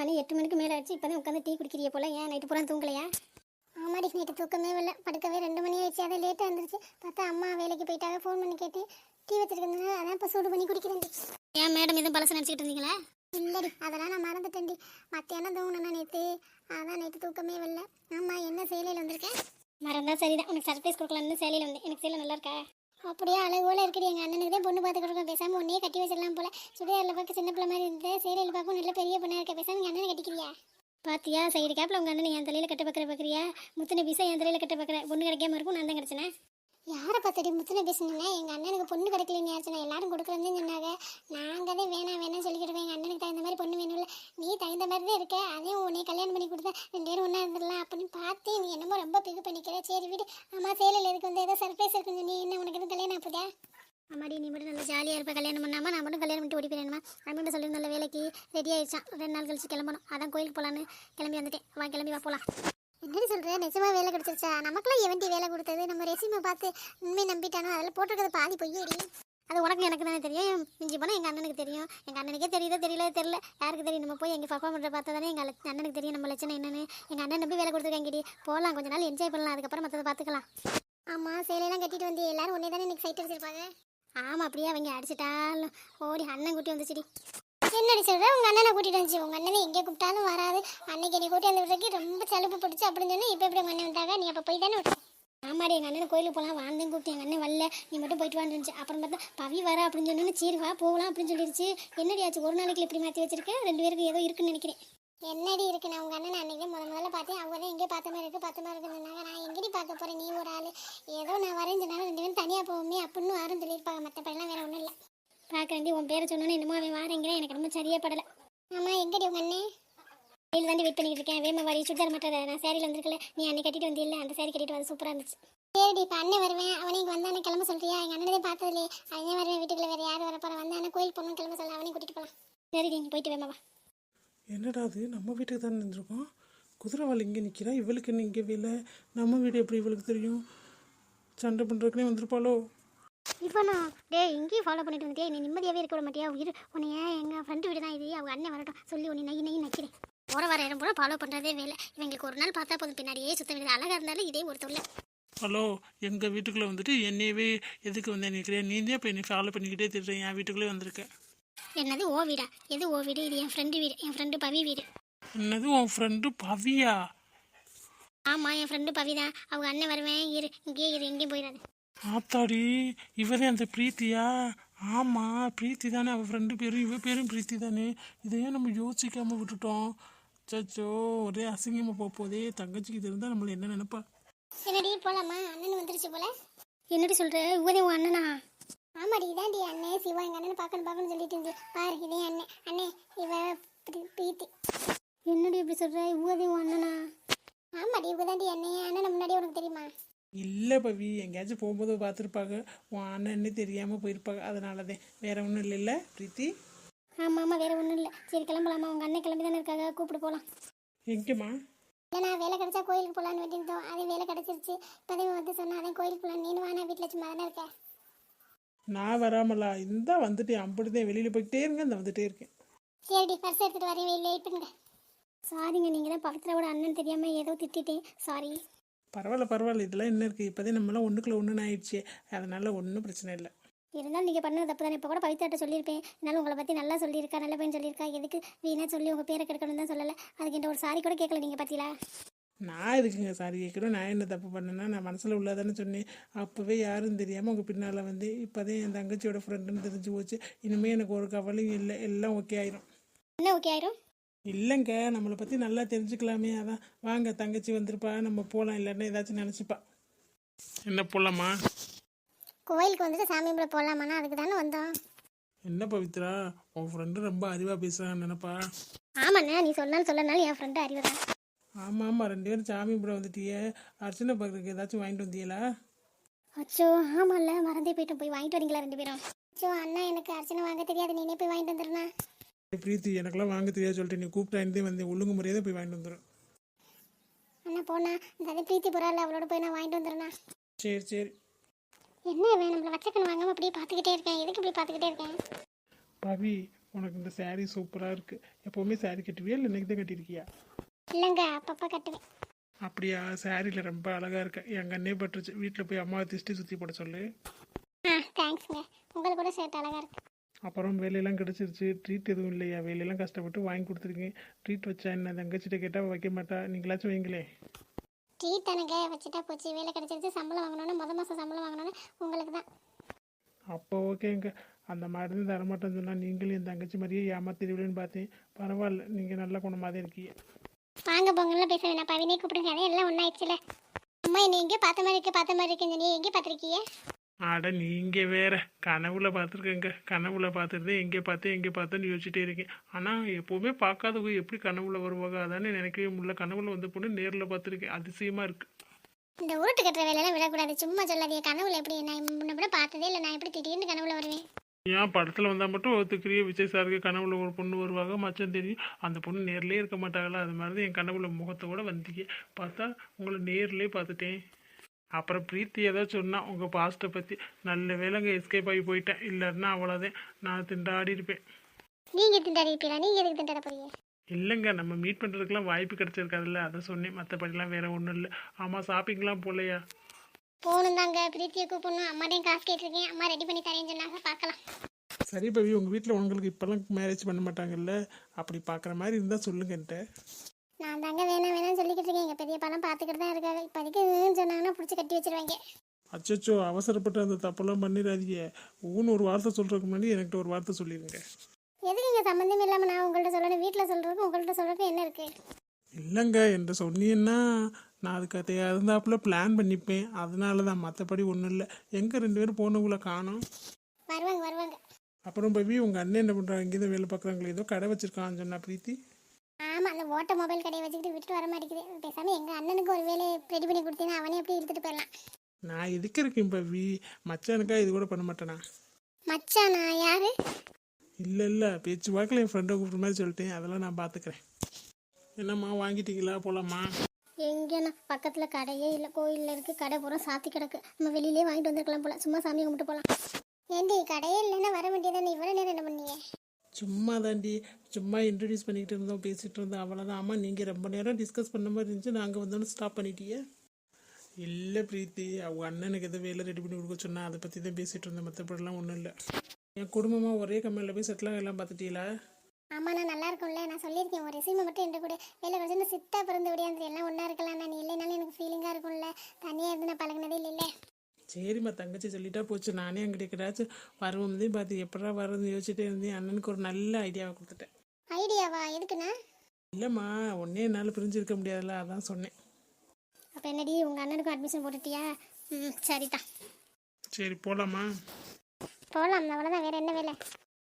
மணி 8 மணிக்கு மேலே ஆச்சு. இப்போ தான் உட்காந்து டீ குடிக்கிறிய போல. ஏன் நைட்டு பூரா தூங்கலையா? ஆமாடி, நைட்டு தூக்கமே வரல. படுக்கவே 2 மணி ஆயிடுச்சு. அதை லேட்டாக இருந்துச்சு. பார்த்தா அம்மா வேலைக்கு போயிட்டாங்க. ஃபோன் பண்ணி கேட்டு டீ வச்சிருக்கேன். அதான் இப்போ சூடு பண்ணி குடிக்கிறேன். ஏன் மேடம் எதுவும் பழசு நினச்சிக்கிட்டு இருந்தீங்களா? இல்லடி, அதெல்லாம் நான் மறந்துட்டேன்டி. மத்தியானம் தூங்கினா நேற்று. அதான் நைட்டு தூக்கமே வரல. ஆமாம், என்ன சேலையில் வந்திருக்கேன்? மறந்தா சரிதான். உனக்கு சர்ப்ரைஸ் கொடுக்கலான்னு சேலையில் வந்து. எனக்கு சேலை நல்லா இருக்கா? அப்படியே அழகோல இருக்குடி. எங்கள் அண்ணனுக்கு தான் பொண்ணு பார்த்து கொடுக்க. பேசாமல் ஒன்னே கட்டி வச்சிடலாம் போல. சுடியாரில் பார்க்க சின்ன பிள்ளை மாதிரி இருந்தது. சேலையில் பார்க்க நல்ல பெரிய பொண்ணாக இருக்க. பேசாமல் எங்கள் அண்ணனை கட்டிக்கிறியா? பாத்தியா, சைடு கேப்பில் உங்கள் அண்ணனை என் தலையில் கட்ட பார்க்குறியா? முத்துன பீஸை என் தலையில் கட்ட பார்க்குற. பொண்ணு கிடைக்காம இருக்கும். நான் தான் கிடச்சினேன். யாரை பார்த்துடி முத்துன பேசுனீங்க? எங்கள் அண்ணனுக்கு பொண்ணு கிடைக்கலன்னு யாருச்சுனா எல்லாரும் கொடுக்குறதுன்னு சொன்னாங்க. நாங்கள் தான் வேணாம் சொல்லிக்கிட்டு எங்கள் அண்ணனுக்கு தகுந்த மாதிரி பொண்ணு வேணும்ல. நீ தகுந்த மாதிரி தான் இருக்க. அதையும் உன்னை கல்யாணம் பண்ணி கொடுத்தா 2 பேரும் ஒன்றா இருந்துடலாம் அப்படின்னு பார்த்தேன். நீ என்னமோ ரொம்ப பிகு பண்ணிக்கிற. சரி வீடு. ஆமாம், சேலையில் இருக்கு வந்து ஏதோ சர்ப்ரைஸ் இருக்குன்னு நீ என்ன உனக்கு எதுவும் கல்யாணம் ஆகுதா? அம்மாடி, நீ மட்டும் நல்லா ஜாலியாக இருப்ப. கல்யாணம் பண்ணாமல் நான் மட்டும் கல்யாணம் பண்ணிட்டு ஓடி போயிடணுமா? அண்ணன் சொல்லி நல்ல வேலைக்கு ரெடி ஆயிடுச்சான். 2 நாள் கழிச்சு கிளம்பணும். அதான் கோயிலுக்கு போகலான்னு கிளம்பி வந்துட்டேன். வா, கிளம்பி வா போகலாம். என்னடி சொல்கிறேன்? நிஜமாக வேலை கிடச்சிருச்சா? நமக்குலாம் எவன்டி வேலை கொடுத்தது? நம்ம ரெசியூமை பார்த்து உண்மை நம்பிட்டானோ? அதில் போட்டிருக்கிறது பாதி பொய்யேடி. அது உனக்கு எனக்கு தானே தெரியும். மிஞ்சி போனால் எங்கள் அண்ணனுக்கு தெரியும். எங்கள் அண்ணனுக்கே தெரியல தெரியல யாருக்கு தெரியும்? நம்ம போய் எங்கள் பர்ஃபார்ம் பண்ணுற பார்த்தா தானே எங்கள் அண்ணனுக்கு தெரியும் நம்ம லட்சணம் என்னன்னு. எங்கள் அண்ணன் நம்பி வேலை கொடுத்துருக்காங்கடி. போகலாம், கொஞ்ச நாள் என்ஜாய் பண்ணலாம். அதுக்கப்புறம் மற்றதை பார்த்துக்கலாம். ஆமாம், சேலையெல்லாம் கட்டிட்டு வந்து எல்லாரும் ஒன்றே தானே இன்னைக்கு சைட் அடிச்சிருப்பாங்க. ஆமாம், அப்படியே அவங்க அடிச்சிட்டாலும் ஓடி அண்ணன் கூட்டி வந்துச்சுடி. என்னடி சொல்கிற? உங்கள் அண்ணனை கூட்டிகிட்டு வந்துச்சு. உங்கள் அண்ணனை எங்கே கூப்பிட்டாலும் வராது. அன்னைக்கு நீ கூட்டி வந்துருக்கு ரொம்ப சலுப்பு பிடிச்சி அப்படின்னு சொன்னால் இப்போ எப்படி உங்கள் அண்ணன் வந்தாங்க? நீ அப்போ போய் தானே விட்டு. ஆமாடி, எங்கள் அண்ணன் கோயிலுக்கு போகலாம் வாழ்ந்தேன் கூப்பிட்டு. எங்கள் அண்ணன் வரல, நீ மட்டும் போயிட்டு வந்துருந்துச்சு. அப்புறம் பார்த்தா பவி வர அப்படின்னு சொன்னோன்னு சரி வா போகலாம் அப்படின்னு சொல்லிடுச்சு. என்னடி ஆச்சு? ஒரு நாளைக்கு இப்படி மாற்றி வச்சிருக்கேன். 2 பேருக்கு ஏதோ இருக்குன்னு நினைக்கிறேன். என்னடி இருக்கு? நான் உங்கள் அண்ணன் அன்னைக்கு முதல்ல பார்த்தேன். அவங்க தான் எங்கே பார்த்த மாதிரி இருக்குன்னு சொன்னாங்க. நான் எங்கேடி பார்க்க போகிறேன்? நீ ஒரு ஆள் ஏதோ நான் வரேன்னு சொன்னாலும் 2 பேரும் தனியாக போவோமே அப்படின்னு யாரும் சொல்லியிருப்பாங்க. மற்றப்பெல்லாம் வேறு ஒன்றும் இல்லை. பார்க்குறேன்டி, உன் பேரை சொன்னோன்னே என்னமோ அவன் வாரங்கிறேன். எனக்கு ரொம்ப சரியே படலை. ஆமாம், எங்கடி உங்கள் அண்ணன்? வெயில் தாண்டி வெயிட் பண்ணிட்டு இருக்கேன். வேமா வாடி. சுடிதார் மாட்டாத. நான் சேரீல வந்திருக்கல, நீ அன்னைக்கு கட்டிட்டு வந்தில்ல, அந்த சேரீ கட்டிட்டு வந்து சூப்பராக இருந்துச்சு. சரிடி, இப்போ அண்ணன் வருவேன். அவனைக்கு வந்தானே கிளம்ப சொல்றியா? எங்கள் அண்ணனே பார்த்ததுலே அவனே வருவேன். வீட்டுக்குள்ள வேறு யார் வர போகிற? வந்தானே கோயில் பொண்ணு கிளம்ப சொல்ல. அவனையும் கூட்டிகிட்டு போகலாம். சரிடி, நீ போயிட்டு வேமா வா. என்னடா அது, நம்ம வீட்டுக்கு தான் நின்றுருக்கோம். குதிரைவாள் இங்கே நிற்கிறா. இவளுக்கு என்ன இங்கே வேலை? நம்ம வீடு எப்படி இவளுக்கு தெரியும்? சண்டை பண்ணுறதுக்குனே வந்திருப்பாளோ? இவனா? டேய், இங்கேயும் ஃபாலோ பண்ணிட்டு வந்துட்டியா? நீ நிம்மதியாகவே இருக்க விட மாட்டியா? உன்னை எங்கள் ஃப்ரெண்டு வீடு தான் இது. அவங்க அண்ணன் வரட்டும் சொல்லி உன்னை நையை நக்கிறேன். போகிற வர இடம் போல ஃபாலோ பண்ணுறதே வேலை. இவங்களுக்கு ஒரு நாள் பார்த்தா போதும், பின்னாடியே சுத்த வேண்டியது. அழகாக இருந்தாலும் இதே ஒரு தொல்லை. ஹலோ, எங்கள் வீட்டுக்குள்ளே வந்துட்டு என்னையவே எதுக்கு வந்து நிற்கிறேன்? நீ தான் இப்போ என்னை ஃபாலோ பண்ணிக்கிட்டே திட்டுறேன். என் வீட்டுக்குள்ளே வந்திருக்கேன். என்னது ஓ வீடா? எது ஓ வீடு? இது என் ஃப்ரெண்டு வீடு. என் ஃப்ரெண்டு பவி வீடு. என்னது, உன் ஃப்ரெண்டு பவியா? ஆமாம், என் ஃப்ரெண்டு பவி தான். அவங்க அண்ணன் வருவேன். இங்கேயே எங்கேயும் போயிடாது. ஆத்தாடி, இவரே அந்த பிரீத்தியா? ஆமாம், பிரீத்தி தானே அவள் ஃப்ரெண்டு பேரும். இவ பேரும் பிரீத்தி தானே. இதையே நம்ம யோசிக்காமல் விட்டுட்டோம். சச்சோ, ஒரே அசிங்கமாக போதே. தங்கச்சிக்கு தெரிந்தால் நம்மளை என்ன நினைப்பா? என்னடி போகலாமா? அண்ணன் வந்துருச்சு போல. என்னடி சொல்கிற? இவதே உன் அண்ணனா? ஆமாடி, இதாண்டி அண்ணன் சிவா. எங்கள் அண்ணனை பார்க்கணும்னு சொல்லிட்டு இருந்து பாரு. இதே அண்ணன். அண்ணே, இவ பிரீத்தி. என்னடி இப்படி சொல்கிற? இவதே உன் அண்ணனா? ஆமாடி, இவங்க தாண்டி அண்ணன். அண்ணன் முன்னாடியே உனக்கு தெரியுமா? இல்லை பவி, எங்கேயாச்சும் போகும்போது பார்த்துருப்பாங்க. உன் அண்ணன்னு தெரியாமல் போயிருப்பாங்க. அதனால தான், வேற ஒன்றும் இல்லைல்ல பிரீத்தி? ஆமாம், வேறு ஒன்றும் இல்லை. சரி கிளம்பலாமா? உங்கள் அண்ணன் கிளம்பி தானே இருக்காங்க, கூப்பிட்டு போகலாம். எங்கேம்மா? இல்லை, நான் வேலை கிடச்சா கோயிலுக்கு போகலான்னு வேண்டியிருந்தோம். அதே வேலை கிடச்சிருச்சு. இப்போதே வந்து சொன்னா அதே கோயிலுக்கு போகலாம். நீனு வானா, வீட்டில் சும்மா தானே இருக்கேன். நான் வராமலா? இந்த வந்துட்டேன். அப்படிதான் வெளியில் போய்கிட்டே இருங்க. இந்த வந்துட்டே இருக்கேன். சரிடி, பர்ஸ் எடுத்துகிட்டு வரேன். வெயிட் பண்ணுங்க. சாரிங்க, நீங்கள் தான் பவித்ராவோட அண்ணன் தெரியாமல் ஏதோ திட்டிட்டேன். சாரி. பரவாயில்ல. இதெல்லாம் என்ன இருக்குது? இப்போதே நம்மளாம் ஒன்றுக்குள்ள ஒன்றுன்னு ஆயிடுச்சு. அதனால ஒன்றும் பிரச்சனை இல்லை. இருந்தாலும் நீங்கள் பண்ணது தப்பு தானே. இப்போ கூட பவித்ராட்ட சொல்லியிருப்பேன். என்னால் உங்களை பற்றி நல்லா சொல்லியிருக்கா, நல்ல பையன் சொல்லியிருக்கா. எதுக்கு வீணாக சொல்லி உங்கள் பேரை கெடுக்கணும்னு தான் சொல்லலை. அதுக்கு என்கிட்ட ஒரு சாரி கூட கேட்கல. நீங்கள் பார்த்தீங்களா? நான் இருக்குங்க சாரி கேட்குறேன். நான் என்ன தப்பு பண்ணேன்னா, நான் மனசில் உள்ளதானே சொன்னேன். அப்போவே யாரும் தெரியாமல் உங்கள் பின்னால் வந்து இப்போதான் என் தங்கச்சியோட ஃப்ரெண்டுன்னு தெரிஞ்சு போச்சு. இனிமேல் எனக்கு ஒரு கவலையும் இல்லை. எல்லாம் ஓகே ஆயிரும். என்ன ஓகே ஆயிரும்? இல்லைங்க, நம்மளை பற்றி நல்லா தெரிஞ்சுக்கலாமே. அதான் வாங்க, தங்கச்சி வந்திருப்பா, நம்ம போகலாம். இல்லைன்னா ஏதாச்சும் நினச்சிப்பா. என்ன போகலாமா? கோயிலுக்கு வந்துட்டு சாமி கும்பிட போகலாமாண்ணா? அதுக்கு தானே வந்தோம். என்ன பவித்ரா, உன் ஃப்ரெண்டு ரொம்ப அறிவாக பேசுகிறான்னு நினைப்பா? ஆமாண்ணா, நீ சொல்லனாலும் என் ஃப்ரெண்டு அறிவு தான். ஆமாம், 2 பேரும் சாமி கும்பிட வந்துட்டியே. அர்ச்சனை பார்க்குறதுக்கு ஏதாச்சும் வாங்கிட்டு வந்தீங்களா? அச்சோ, ஆமாம்ல, மறந்தே போயிட்டு. போய் வாங்கிட்டு வரீங்களா 2 பேரும்? அச்சோ அண்ணா, எனக்கு அர்ச்சனை வாங்க தெரியாது. நீனே போய் வாங்கிட்டு வந்துடுண்ணா. பிரீத்தி, எனக்கெல்லாம் வாங்க தெரியாது சொல்லிட்டு நீ கூப்பிட்டாண்டே வந்து ஒழுங்கு முறையாக போய் வாங்கிட்டு வந்துடும். அண்ணா போனா இந்த பிரீத்தி போறாள், அவளோட போய் நான் வாங்கிட்டு வந்துடுண்ணா. சரி. என்ன வேணும்? நம்மளை வச்சக்கணும் வாங்காம அப்படியே பார்த்துக்கிட்டே இருக்கேன். எதுக்கு இப்படி பார்த்துக்கிட்டே இருக்கேன்? பவி, உனக்கு இந்த saree சூப்பராக இருக்குது. எப்போவுமே saree கட்டுவியா இல்லை இன்னைக்கு தான் கட்டியிருக்கியா? இல்லைங்க அப்பப்போ கட்டுவேன். அப்படியா? சாரியில் ரொம்ப அழகாக இருக்க. என் கண்ணே பட்டுருச்சு. வீட்டில் போய் அம்மாவை திஷ்டி சுற்றி போட சொல்லு. தேங்க்ஸுங்க. உங்களுக்கு கூட ஷர்ட் அழகாக இருக்கு. அப்புறம் வேலையெல்லாம் கிடச்சிருச்சு. ட்ரீட் எதுவும் இல்லையா? வேலையெல்லாம் கஷ்டப்பட்டு வாங்கி கொடுத்துருக்கேன். ட்ரீட் வச்சா என்ன? தங்கச்சிட்ட கேட்டால் வைக்க மாட்டா. நீங்களாச்சும் வைங்களே. ட்ரீட் தானேங்க வச்சுட்டா போச்சு. வேலை கிடச்சிருச்சு, சம்பளம் வாங்கினோன்னு மாதம் சம்பளம் வாங்கினோன்னு உங்களுக்கு தான். அப்போ ஓகேங்க. அந்த மாதிரி தான் தரமாட்டேன்னு சொன்னால் நீங்களும் என் தங்கச்சி மாதிரியே ஏமாத்திடுவீங்கன்னு பார்த்தேன். பரவாயில்ல, நீங்கள் நல்ல குணமாக தான் இருக்கீங்க. வாங்க பொங்கல்லாம் பேச வேணாம். பவினே கூப்பிடுங்க. அதே எல்லாம் ஒன்றாயிடுச்சுல. அம்மா என்னை எங்கேயோ பார்த்த மாதிரி இருக்குன்னு நீ எங்கே பார்த்துருக்கீங்க? அட நீங்கள் வேற. கனவுல பார்த்துருக்கேங்க. கனவுல பார்த்துட்டு எங்கே பார்த்தேன்னு யோசிச்சுட்டே இருக்கேன். ஆனால் எப்போவுமே பார்க்காதவங்க எப்படி கனவுல வருவாங்க அதானே நினைக்கவே முடியல. கனவுல வந்த பொண்ணு நேரில் பார்த்துருக்கேன். அதிசயமாக இருக்குது. இந்த உருட்டு கட்டுற வேலையெல்லாம் விடக்கூடாது. சும்மா சொல்லாதீங்க. கனவுல எப்படி? நான் முன்ன கூட பார்த்ததே இல்லை. நான் எப்படி திடீர்னு கனவுல வருவேன்? ஏன் படத்தில் வந்தால் மட்டும் ஒத்துக்கிறிய விஜய் சாருக்கு கனவுல ஒரு பொண்ணு வருவாங்க மச்சம் தெரியும். அந்த பொண்ணு நேர்லேயே இருக்க மாட்டாங்களா? அது மாதிரி தான் என் கனவுல முகத்தோட வந்தீங்க. பார்த்தா உங்களை நேர்லேயே பார்த்துட்டேன். அப்புறம் பிரீத்தி ஏதாச்சும் சொன்னா உங்கள் பாஸ்ட்டை பற்றி. நல்ல வேலைங்க எஸ்கேப் ஆகி போயிட்டேன். இல்லைன்னா அவ்வளோதான், நான் திண்டாடி இருப்பேன். நீங்கள் திண்டாடிப்பீங்களா? நீங்கள் எதுக்கு திண்டாட போறீங்க? இல்லைங்க, நம்ம மீட் பண்ணுறதுக்கெலாம் வாய்ப்பு கிடச்சிருக்காதுல்ல, அதை சொன்னேன். மற்றபடிலாம் வேறு ஒன்றும் இல்லை. ஆமாம், ஷாப்பிங்லாம் போகலையா? போகணும் தாங்க. பிரீத்தியை கூப்பிடணும். அம்மாட்டையும் காசு கேட்டிருக்கேன். அம்மா ரெடி பண்ணி தரேன்னு சொன்னாங்க. பார்க்கலாம். சரி பவி, உங்கள் வீட்டில் உங்களுக்கு இப்போல்லாம் மேரேஜ் பண்ண மாட்டாங்கல்ல? அப்படி பார்க்குற மாதிரி இருந்தால் சொல்லுங்கன்ட்ட. நான் தாங்க வேணாம்னு சொல்லிக்கிட்டு இருக்கேன். எங்கள் பெரிய பழம் பார்த்துக்கிட்டு தான் இருக்காங்க. இப்போதைக்கு சொன்னாங்கன்னா பிடிச்சி கட்டி வச்சிருவாங்க. அச்சோ, அவசரப்பட்டு அந்த தப்பெல்லாம் பண்ணிடாதீங்க. ஒவ்வொன்று ஒரு வார்த்தை சொல்கிறதுக்கு முன்னாடி என்கிட்ட ஒரு வார்த்தை சொல்லிடுங்க. எதுக்கு இங்கே சம்மந்தம் இல்லாமல் நான் உங்கள்கிட்ட சொல்லணும்? வீட்டில் சொல்கிறதுக்கும் உங்கள்கிட்ட சொல்கிறதுக்கும் என்ன இருக்குது? இல்லைங்க, என்கிட்ட சொன்னீங்கன்னா நான் அதுக்கு இருந்தாப்புல பிளான் பண்ணிப்பேன். அதனால தான், மற்றபடி ஒன்றும் இல்லை. எங்கே 2 பேரும் போனவங்கள காணோம்? வருவாங்க. அப்புறம் பவி, உங்கள் அண்ணன் என்ன பண்ணுறாங்க? இங்கே தான் வேலை பார்க்குறாங்களே, ஏதோ கடை வச்சிருக்கான்னு சொன்னா பிரீத்தி. ஆமாம், அந்த ஓட்ட மொபைல் கடையை வச்சுக்கிட்டு விட்டுட்டு வர மாட்டேங்குது. பேசாமல் எங்கள் அண்ணனுக்கு ஒரு வேலையை ரெடி பண்ணி கொடுத்தீங்கன்னா அவனே அப்படியே எடுத்துகிட்டு போயிடலாம். நான் எதுக்கு இருக்கேன் பவி? மச்சானுக்கா இது கூட பண்ண மாட்டேனா? மச்சானா? யாரு? இல்லை, பேச்சு வாக்கில் என் ஃப்ரெண்டை கூப்பிட்ற மாதிரி சொல்லிட்டேன். அதெல்லாம் நான் பார்த்துக்கிறேன். என்னம்மா, வாங்கிட்டீங்களா? போகலாமா? எங்கேண்ணா, பக்கத்தில் கடையே இல்லை. கோயிலில் இருக்குது. கடை பூரா சாத்தி கிடக்கு. நம்ம வெளியிலே வாங்கிட்டு வந்துருக்கலாம் போல. சும்மா சாமி கும்பிட்டு போகலாம். ஏண்டி, கடையே இல்லைன்னா வர வேண்டியதானே? இவ்வளோ நேரம் என்ன பண்ணீங்க? சும்மா தாண்டி, சும்மா இன்ட்ரடியூஸ் பண்ணிக்கிட்டு இருந்தோம், பேசிகிட்டு இருந்தோம், அவ்வளோதான். ஆமாம், நீங்கள் ரொம்ப நேரம் டிஸ்கஸ் பண்ண மாதிரி இருந்துச்சு. நாங்கள் வந்தோன்னு ஸ்டாப் பண்ணிட்டீங்க. இல்லை பிரீத்தி, அவங்க அண்ணனுக்கு எதோ வேலை ரெடி பண்ணி கொடுக்க சொன்னால் அதை பற்றி தான் பேசிகிட்டு இருந்தேன். மற்றபடிலாம் ஒன்றும் இல்லை. என் குடும்பமாக ஒரே கம்பெனியில் போய் செட்டிலாக எல்லாம் பார்த்துட்டீங்களா? ஆமாம், நான் நல்லா இருக்கும்ல. நான் சொல்லியிருக்கேன், ஒரு ரெசியூமை மட்டும் என்கிட்ட கூட வேலை வச்சு சித்தா பிறந்து விடியாது எல்லாம் ஒன்றா இருக்கலாம். நான் இல்லைனாலும் எனக்கு ஃபீலிங்காக இருக்கும்ல. தனியாக இருந்து நான் பழகினதே இல்லை. சரிம்மா, தங்கச்சி சொல்லிட்டா போச்சு. நானே அங்கிட்ட கிடாச்சும் வருவோம்தே பார்த்து எப்படா வர்றதுன்னு யோசிச்சுட்டே இருந்தேன். அண்ணனுக்கு ஒரு நல்ல ஐடியாவை கொடுத்துட்டேன். ஐடியாவா? எதுக்குண்ணா? இல்லைம்மா, ஒன்றே என்னால் பிரிஞ்சிருக்க முடியாதுல்ல, அதான் சொன்னேன். அப்போ என்னடி, உங்கள் அண்ணனுக்கும் அட்மிஷன் போட்டுட்டியா? சரிதான். சரி, போகலாமா? போகலாம். அவ்வளோதான். வேறு என்ன வேலை?